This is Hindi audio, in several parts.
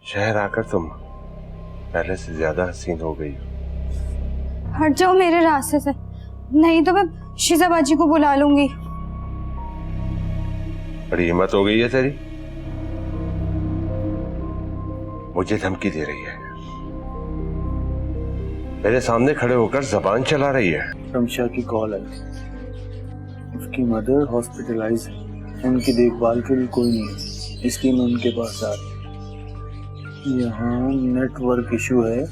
शहर आकर तुम पहले से ज्यादा हसीन हो गई हो। हट जाओ मेरे रास्ते से, नहीं तो मैं शीजा बाजी को बुला लूंगी। बड़ी हिम्मत हो गई है तेरी, मुझे धमकी दे रही है, मेरे सामने खड़े होकर जबान चला रही है। शमशा की कॉल है, उसकी मदर हॉस्पिटलाइज है, उनकी देखभाल के लिए कोई नहीं है, इसलिए मैं उनके पास आ रही हूँ। यहाँ नेटवर्क इशू है,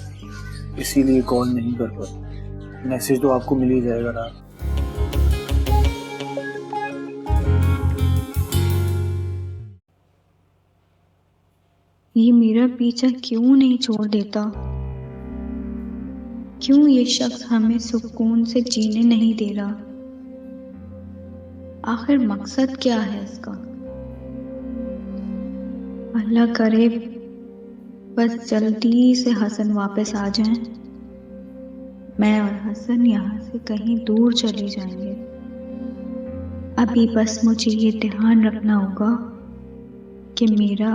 इसीलिए कॉल नहीं कर पाती। मैसेज तो आपको मिल ही जाएगा रात। ये मेरा पीछा क्यों नहीं छोड़ देता? क्यों ये शख्स हमें सुकून से जीने नहीं दे रहा? आखिर मकसद क्या है इसका? अल्लाह करे बस जल्दी से हसन वापस आ जाएं, मैं और हसन यहाँ से कहीं दूर चले जाएंगे। अभी बस मुझे ये ध्यान रखना होगा कि मेरा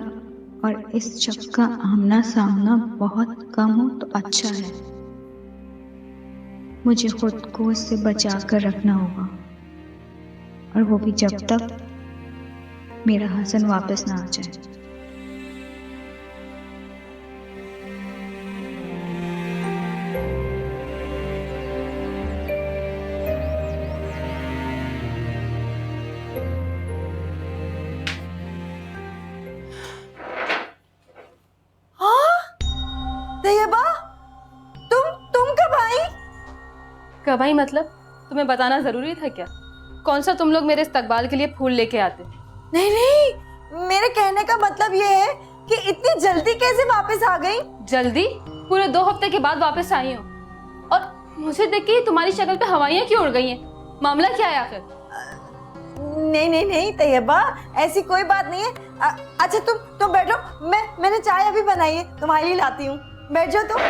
और इस शख्स का आमना सामना बहुत कम हो तो अच्छा है। मुझे खुद को इससे बचा कर रखना होगा, और वो भी जब तक मेरा हसन वापस ना आ जाए। कब आई मतलब? तुम्हें बताना जरूरी था क्या? कौन सा तुम लोग मेरे इस्तकबाल के लिए फूल लेके आते? नहीं नहीं, मेरे कहने का मतलब ये है कि इतनी जल्दी कैसे वापस आ गई? जल्दी? पूरे 2 हफ्ते के बाद वापस आई हूँ, और मुझे देख के तुम्हारी शक्ल पे हवाइयाँ क्यों उड़ गई हैं? मामला क्या है आखिर? नहीं नहीं नहीं तैयबा, ऐसी कोई बात नहीं है। अच्छा तुम बैठो, मैंने चाय अभी बनाई है, तुम्हारे लिए लाती हूँ। बैठ जाओ तुम।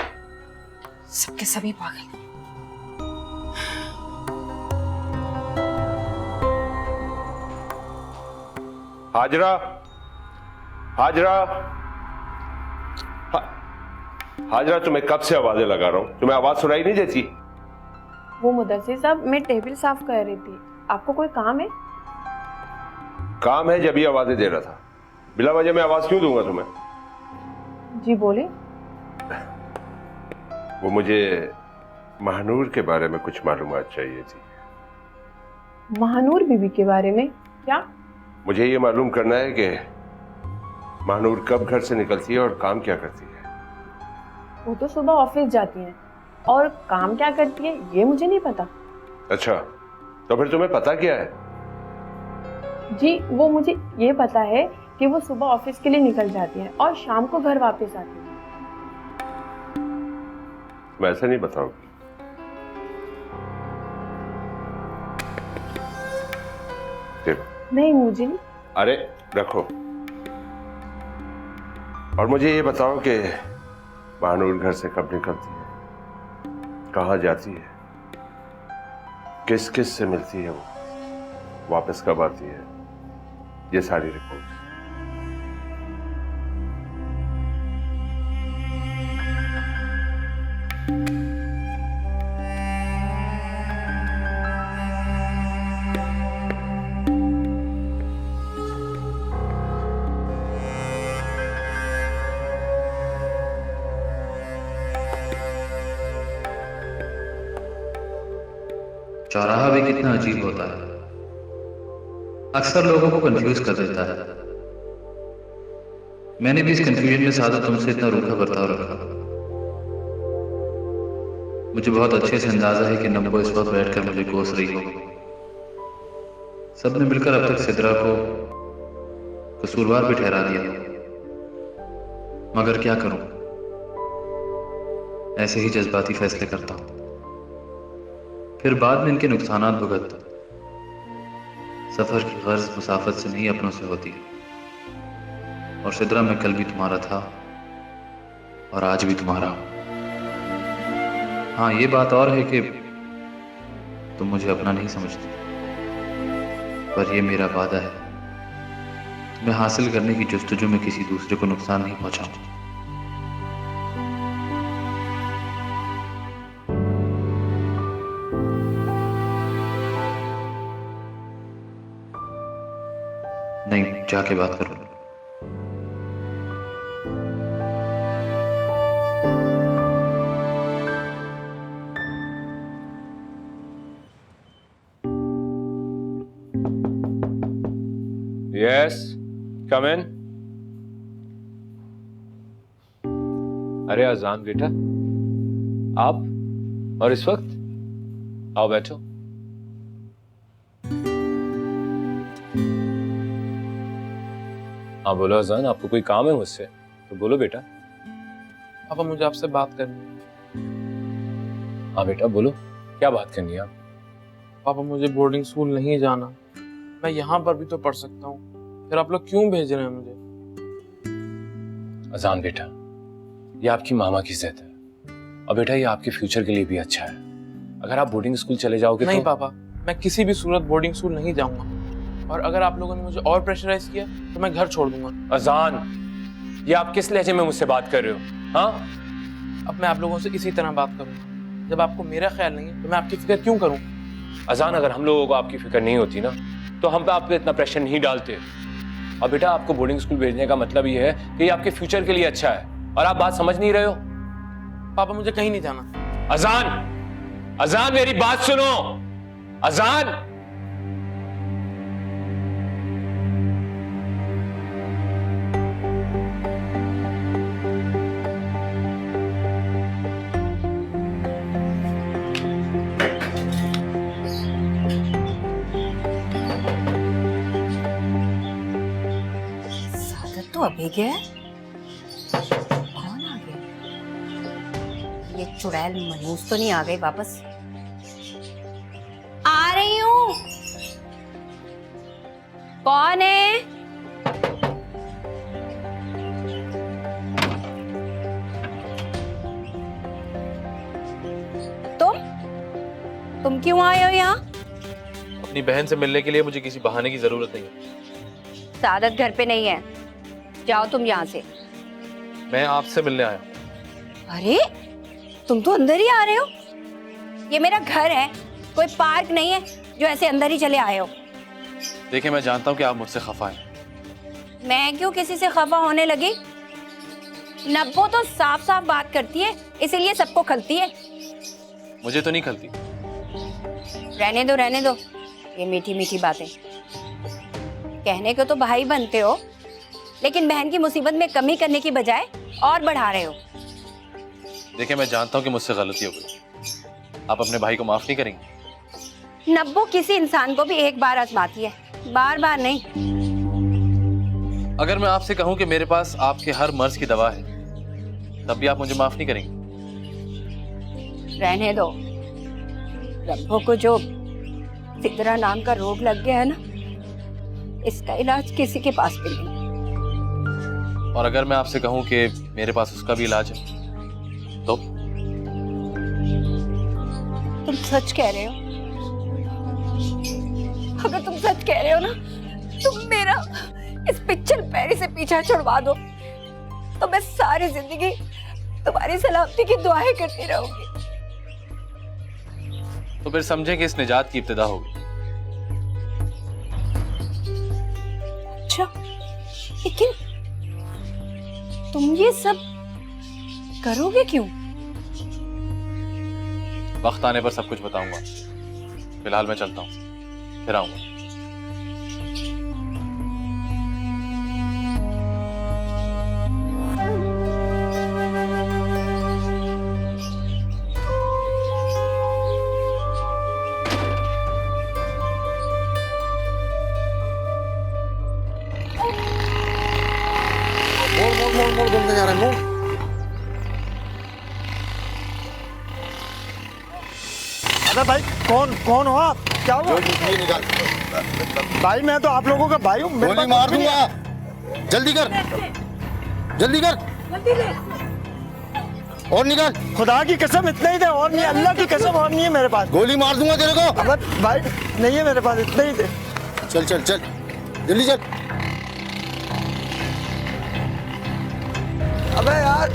सबके सभी पागल। हाजरा, हाजरा, हाजरा, तुम्हें कब से आवाजें लगा रहा हूं, तुम्हें आवाज सुनाई नहीं देती? वो मुदस्सिर साहब, मैं टेबल साफ कर रही थी। आपको कोई काम है? काम है, जब ही आवाजें दे रहा था। बिला वजह मैं आवाज क्यों दूंगा तुम्हें? जी बोले। वो मुझे महानूर के बारे में कुछ मालूमात चाहिए थी। महानूर बीबी के बारे में? क्या? मुझे ये मालूम करना है कि महानूर कब घर से निकलती है और काम क्या करती है। वो तो सुबह ऑफिस जाती हैं, और काम क्या करती है ये मुझे नहीं पता। अच्छा, तो फिर तुम्हें पता क्या है? जी, वो मुझे ये पता है कि वो सुबह ऑफिस के लिए निकल जाती हैं और शाम को घर वापस आती हैं। तुम ऐसे नहीं बताओगी? नहीं, मुझे नहीं। अरे रखो, और मुझे ये बताओ कि महानूर घर से कब निकलती है, कहाँ जाती है, किस किस से मिलती है, वो वापस कब आती है, ये सारी रिपोर्ट। चौराहा भी कितना अजीब होता है, अक्सर लोगों को कंफ्यूज कर देता है। मैंने भी इस कंफ्यूजन में सादा तुमसे इतना रूखा बर्ताव रखा। मुझे बहुत अच्छे से अंदाजा है कि नब्बो इस वक्त बैठकर मुझे कोस रही हो। सबने मिलकर अब तक सिद्रा को कसूरवार भी ठहरा दिया, मगर क्या करूं, ऐसे ही जज्बाती फैसले करता हूं, फिर बाद में इनके नुकसानात भुगतता। सफर की गर्ज मुसाफत से नहीं अपनों से होती, और सिद्रा मैं कल भी तुम्हारा था और आज भी तुम्हारा हूं। हाँ, ये बात और है कि तुम मुझे अपना नहीं समझती, पर यह मेरा वादा है, तुम्हें हासिल करने की जुस्तजू में किसी दूसरे को नुकसान नहीं पहुंचाऊं। जाके बात करो। Yes, come in. अरे अजान बेटा, आप और इस वक्त? आओ बैठो। हाँ बोलो अजान, आपको कोई काम है मुझसे तो बोलो बेटा। पापा मुझे आपसे बात करनी है। हाँ बेटा बोलो, क्या बात करनी है आप? पापा मुझे बोर्डिंग स्कूल नहीं जाना, मैं यहाँ पर भी तो पढ़ सकता हूँ, फिर आप लोग क्यों भेज रहे हैं मुझे? अजान बेटा, ये आपकी मामा की जिद है और बेटा ये आपके फ्यूचर के लिए भी अच्छा है। अगर आप बोर्डिंग स्कूल चले जाओगे नहीं तो... पापा, मैं किसी भी सूरत बोर्डिंग स्कूल नहीं जाऊंगा, और अगर आप लोगों ने मुझे और प्रेशराइज किया तो मैं घर छोड़ दूंगा। अजान, ये आप किस लहजे में मुझसे बात कर रहे हो? हाँ, अब मैं आप लोगों से इसी तरह बात करूंगा। जब आपको मेरा ख्याल नहीं है तो मैं आपकी फिक्र क्यों करूं? अजान, अगर हम लोगों को आपकी फिक्र नहीं होती ना तो हम पे आप पे इतना प्रेशर नहीं डालते। और बेटा आपको बोर्डिंग स्कूल भेजने का मतलब ये है कि ये आपके फ्यूचर के लिए अच्छा है, और आप बात समझ नहीं रहे हो। पापा मुझे कहीं नहीं जाना। अजान, अजान मेरी बात सुनो। अजान, सादत तो अभी गया है। कौन आ गया? ये चुड़ैल मनूस तो नहीं आ गई वापस? आ रही हूँ। कौन है? तुम क्यों आए हो यहाँ? अपनी बहन से मिलने के लिए मुझे किसी बहाने की जरूरत नहीं है। सादत घर पे नहीं है, जाओ तुम यहाँ से। मैं आपसे मिलने आया हूँ। अरे तुम तो अंदर ही आ रहे हो। ये मेरा घर है, कोई पार्क नहीं है जो ऐसे अंदर ही चले आए हो। देखिए मैं जानता हूँ कि आप मुझसे खफा हैं। मैं क्यों किसी से खफा होने लगी? नब्बो तो साफ साफ बात करती है, इसीलिए सबको खलती है। मुझे तो नहीं खलती। रहने दो ये मीठी मीठी बातें। कहने को तो भाई बनते हो, लेकिन बहन की मुसीबत में कमी करने की बजाय और बढ़ा रहे हो। देखिए मैं जानता हूँ कि मुझसे गलती हो गई। आप अपने भाई को माफ नहीं करेंगे? नब्बो किसी इंसान को भी एक बार आजमाती है, बार बार नहीं। अगर मैं आपसे कहूँ कि मेरे पास आपके हर मर्ज की दवा है, तब भी आप मुझे माफ नहीं करेंगे? रहने दो। रब्बो को जो सिदरा नाम का रोग लग गया है ना, इसका इलाज किसी के पास भी नहीं। और अगर मैं आपसे कहूँ कि मेरे पास उसका भी इलाज है, तो? तुम सच कह रहे हो? अगर तुम सच कह रहे हो ना, तुम मेरा इस पिक्चर पैरी से पीछा छुड़वा दो, तो मैं सारी जिंदगी तुम्हारी सलामती की दुआएं करती रहूंगी। तो फिर समझें कि इस निजात की इब्तिदा होगी। अच्छा, लेकिन तुम ये सब करोगे क्यों? वक्त आने पर सब कुछ बताऊंगा। फिलहाल मैं चलता हूँ, फिर आऊंगा। मोड़ बोलते जा रहे हैं। मोड़। अरे भाई कौन हो आप? क्या हुआ? भाई मैं तो आप लोगों का भाई हूँ। गोली मार दूंगा। जल्दी कर। और निकाल। खुदा की कसम इतना ही दे, और नहीं, अल्लाह की कसम और नहीं है मेरे पास। गोली मार दूंगा तेरे को। अबे भाई नहीं है मेरे पास, इतना ही दे। चल जल्दी चल। अबे यार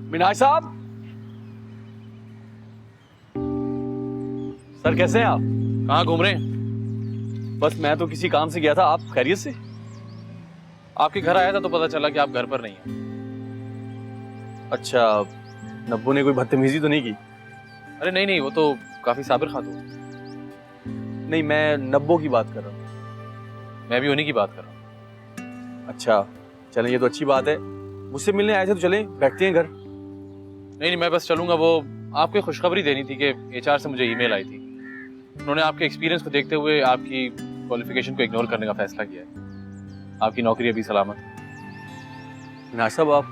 मिनाज साहब, सर कैसे हैं आप? कहाँ घूम रहे हैं? बस मैं तो किसी काम से गया था, आप खैरियत से? आपके घर आया था तो पता चला कि आप घर पर नहीं हैं। अच्छा, नब्बू ने कोई बदतमीजी तो नहीं की? अरे नहीं नहीं, वो तो काफी साबिर खातून। नहीं, मैं नब्बो की बात कर रहा हूँ। मैं भी उन्हीं की बात कर रहा हूँ। अच्छा चलें, ये तो अच्छी बात है। मुझसे मिलने आए थे तो चलें, बैठते हैं घर। नहीं नहीं, मैं बस चलूंगा। वो आपको खुशखबरी देनी थी कि HR से मुझे ईमेल आई थी। उन्होंने आपके एक्सपीरियंस को देखते हुए आपकी क्वालिफिकेशन को इग्नोर करने का फैसला किया है। आपकी नौकरी अभी सलामत है। मिनाज साहब, आप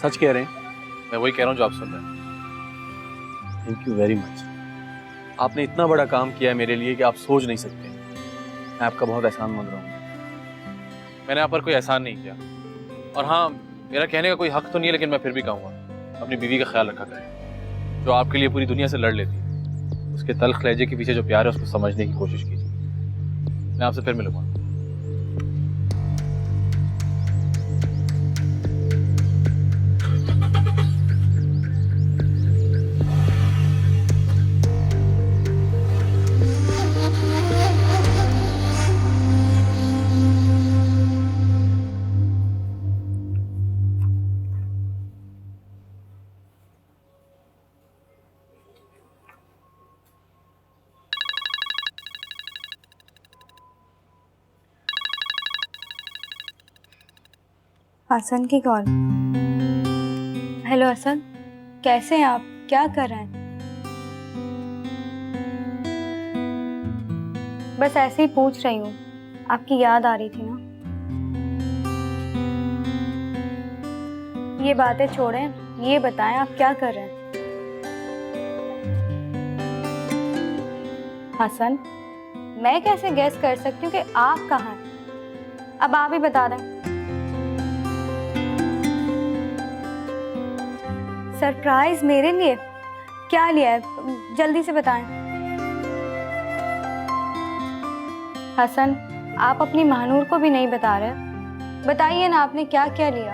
सच कह रहे हैं? मैं वही कह रहा हूँ जो आप सुन रहे हैं। Thank you very much. आपने इतना बड़ा काम किया है मेरे लिए कि आप सोच नहीं सकते। मैं आपका बहुत एहसानमंद रहूँगा। मैंने आप पर कोई एहसान नहीं किया, और हाँ, मेरा कहने का कोई हक तो नहीं है, लेकिन मैं फिर भी कहूँगा, अपनी बीवी का ख्याल रखा करें, जो आपके लिए पूरी दुनिया से लड़ लेती है। उसके तल्ख लहजे के पीछे जो प्यार है उसको समझने की कोशिश कीजिए। मैं आपसे फिर मिलूंगा। हसन की कॉल। हेलो हसन, कैसे हैं आप? क्या कर रहे हैं? बस ऐसे ही पूछ रही हूँ, आपकी याद आ रही थी ना। ये बातें छोड़ें, ये बताएं आप क्या कर रहे हैं? हसन, मैं कैसे गैस कर सकती हूँ कि आप कहाँ हैं? अब आप ही बता दें। सरप्राइज मेरे लिए? क्या लिया है, जल्दी से बताएं। हसन, आप अपनी महानूर को भी नहीं बता रहे, बताइए ना आपने क्या क्या लिया।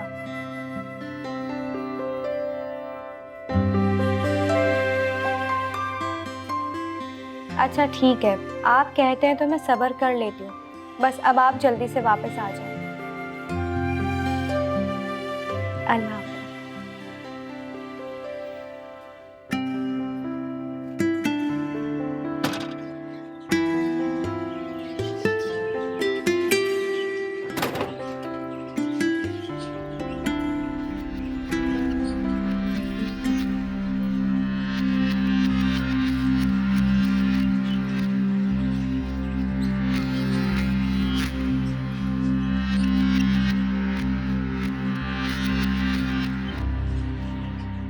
अच्छा ठीक है, आप कहते हैं तो मैं सब्र कर लेती हूँ, बस अब आप जल्दी से वापस आ जाएं। अल्लाह।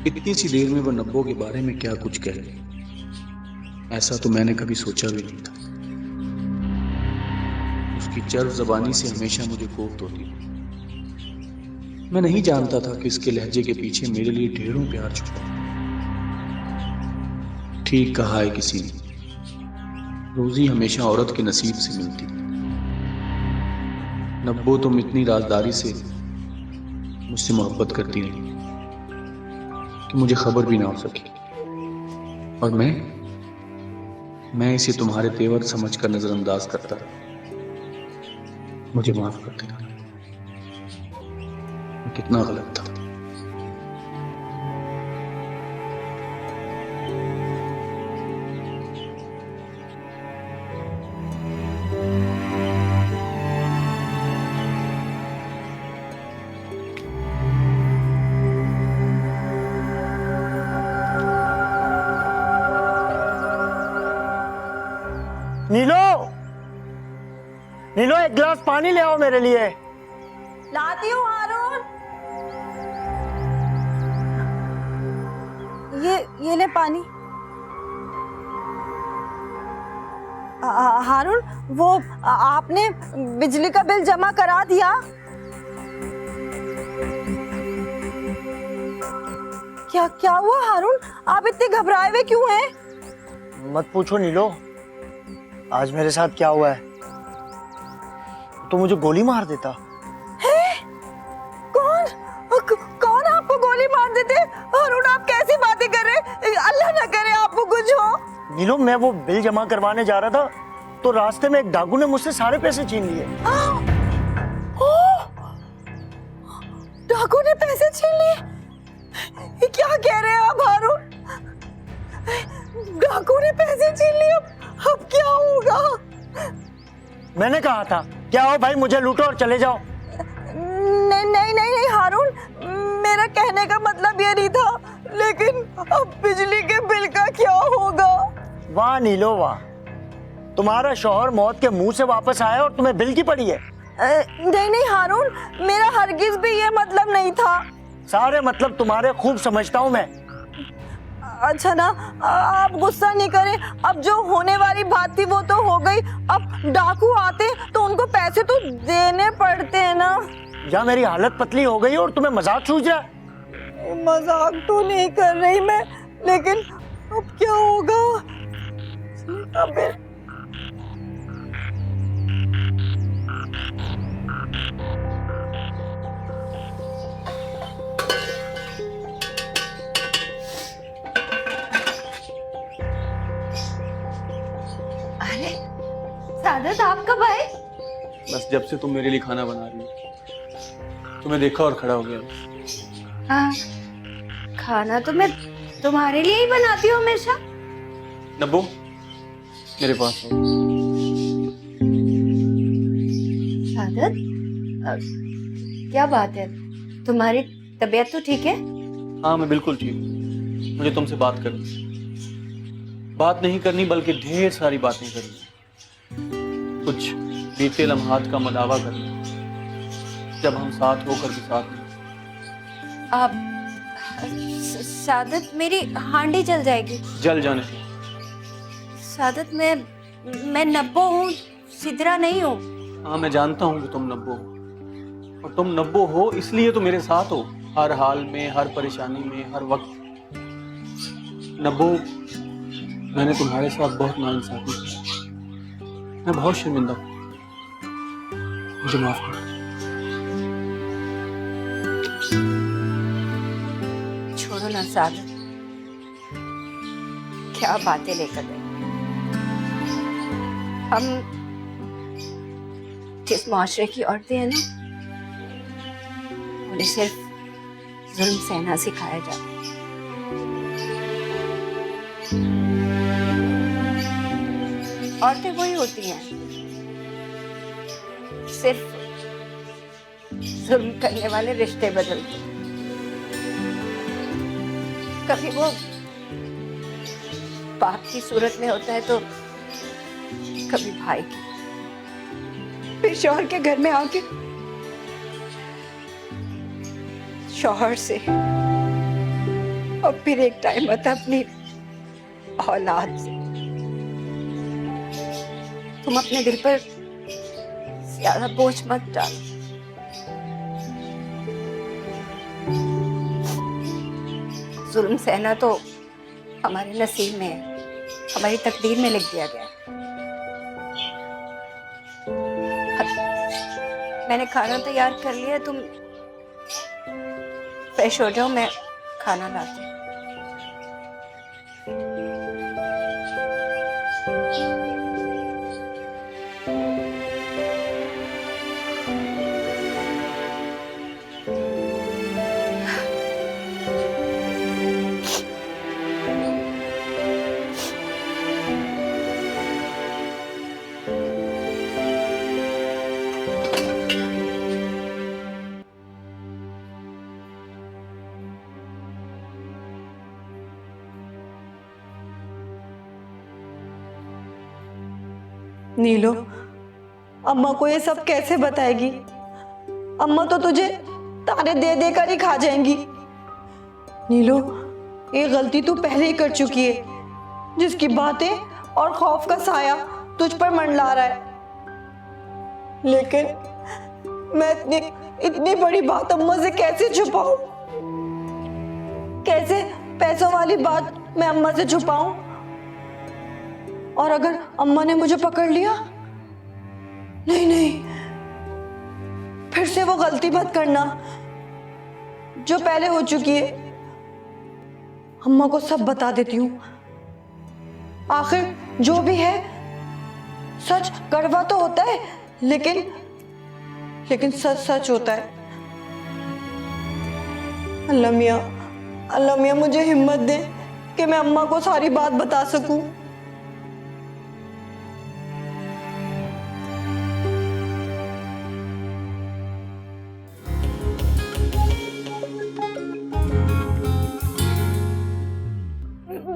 इतनी सी देर में वो नब्बो के बारे में क्या कुछ कह गई, ऐसा तो मैंने कभी सोचा भी नहीं था। उसकी चर्ब जबानी से हमेशा मुझे कोफ्त होती थी। मैं नहीं जानता था कि इसके लहजे के पीछे मेरे लिए ढेरों प्यार छुपा। ठीक कहा है किसी ने, रोजी हमेशा औरत के नसीब से मिलती। नब्बो तुम इतनी राजदारी से मुझसे मोहब्बत करती रही कि मुझे खबर भी ना हो सकी, और मैं इसे तुम्हारे तेवर समझकर नजरअंदाज करता रहा। मुझे माफ कर देना, मैं कितना गलत था। नीलो, नीलो एक गिलास पानी ले आओ मेरे लिए। लाती हूँ हारून। ये ले पानी। हारून, वो आपने बिजली का बिल जमा करा दिया? क्या हुआ हारून? आप इतने घबराए हुए क्यों हैं? मत पूछो नीलो, आज मेरे साथ क्या हुआ है। तो मुझे गोली मार देता। है? कौन आपको गोली मार देते? हारून नीलो, मैं वो बिल जमा करवाने जा रहा था तो रास्ते में एक डाकू ने मुझसे सारे पैसे छीन लिए। डाकू ने पैसे छीन लिए? ये क्या कह रहे हैं आप हारून? डाकू ने पैसे छीन लिए, अब क्या होगा? मैंने कहा था क्या हो भाई, मुझे लूटो और चले जाओ। नहीं नहीं नहीं नहीं हारून, मेरा कहने का मतलब ये नहीं था, लेकिन अब बिजली के बिल का क्या होगा? वाह नीलो वाह, तुम्हारा शौहर मौत के मुंह से वापस आया और तुम्हें बिल की पड़ी है। नहीं नहीं हारून, मेरा हरगिज भी ये मतलब नहीं था। सारे मतलब तुम्हारे खूब समझता हूँ मैं। अच्छा ना, आप गुस्सा नहीं करें, अब जो होने वाली बात थी वो तो हो गई। अब डाकू आते तो उनको पैसे तो देने पड़ते हैं ना। या मेरी हालत पतली हो गई और तुम्हें मजाक सूझ रहा है? मजाक तो नहीं कर रही मैं, लेकिन अब क्या होगा? अब अरे सादत, आप कब आए? बस जब से तुम मेरे लिए खाना बना रही हो, तुम्हें देखा और खड़ा हो गया। हाँ, खाना तो मैं तुम्हारे लिए ही बनाती हूँ हमेशा। नब्बू, मेरे पास आओ। सादत, क्या बात है, तुम्हारी तबीयत तो ठीक है? हाँ मैं बिल्कुल ठीक हूँ। मुझे तुमसे बात करनी है। बात नहीं करनी बल्कि ढेर सारी बातें करनी, कुछ बीते लम्हात का मदावा करना जब हम साथ होकर भी साथ नहीं। आप सादत, मेरी हांडी जल जाएगी। जल जाने से। सादत, मैं नब्बो हूँ, सिदरा नहीं हूँ। हाँ मैं जानता हूँ कि तुम नब्बो हो, और तुम नब्बो हो इसलिए तो मेरे साथ हो, हर हाल में, हर परेशानी में, हर वक्त। नब्बो, मैंने तुम्हारे साथ बहुत नाइंसाफी की, मैं बहुत शर्मिंदा हूँ, मुझे माफ कर। छोड़ो ना सादत, क्या बातें लेकर गए। हम जिस माशरे की औरतें हैं ना, उन्हें सिर्फ जुल्म सहना सिखाया जाता है। औरतें वही होती हैं, सिर्फ जुल्म करने वाले रिश्ते बदलते हैं। कभी वो बाप की सूरत में होता है तो कभी भाई की, फिर शौहर के घर में आके शौहर से, और फिर एक टाइम आता अपनी औलाद से। तुम अपने दिल पर ज्यादा बोझ मत डालो। जुल्म सहना तो हमारे नसीब में है, हमारी तकदीर में लिख दिया गया है। मैंने खाना तैयार कर लिया, तुम फ्रेश हो जाओ, मैं खाना लाती हूँ। नीलो, अम्मा को ये सब कैसे बताएगी? अम्मा तो तुझे ताने दे देकर ही खा जाएंगी। नीलो, ये गलती तू पहले ही कर चुकी है, जिसकी बातें और खौफ का साया तुझ पर मंडला रहा है। लेकिन मैं इतनी बड़ी बात अम्मा से कैसे छुपाऊं? कैसे पैसों वाली बात मैं अम्मा से छुपाऊं? और अगर अम्मा ने मुझे पकड़ लिया? नहीं नहीं, फिर से वो गलती मत करना जो पहले हो चुकी है। अम्मा को सब बता देती हूँ। आखिर जो भी है सच कड़वा तो होता है, लेकिन सच सच होता है। अल्लाह मियाँ मुझे हिम्मत दे कि मैं अम्मा को सारी बात बता सकूं।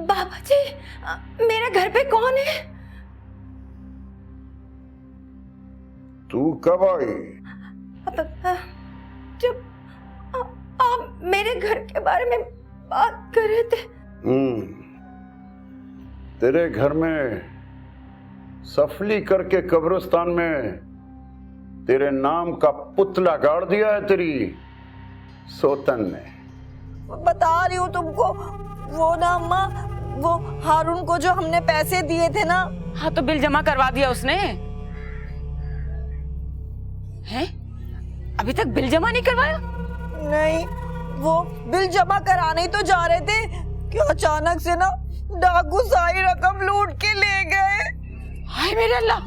बाबा जी, मेरे घर पे कौन है? तू कब आई? जब आप मेरे घर के बारे में बात कर रहे थे। तेरे घर में सफली करके कब्रिस्तान में तेरे नाम का पुतला गाड़ दिया है तेरी सोतन ने। बता रही हूँ तुमको, वो ना अम्मा, वो हारून को जो हमने पैसे दिए थे ना। हाँ, तो बिल जमा करवा दिया उसने? हैं? अभी तक बिल जमा नहीं करवाया? नहीं, वो बिल जमा कराने ही तो जा रहे थे कि अचानक से ना डाकू सारी रकम लूट के ले गए। हाय मेरे अल्लाह!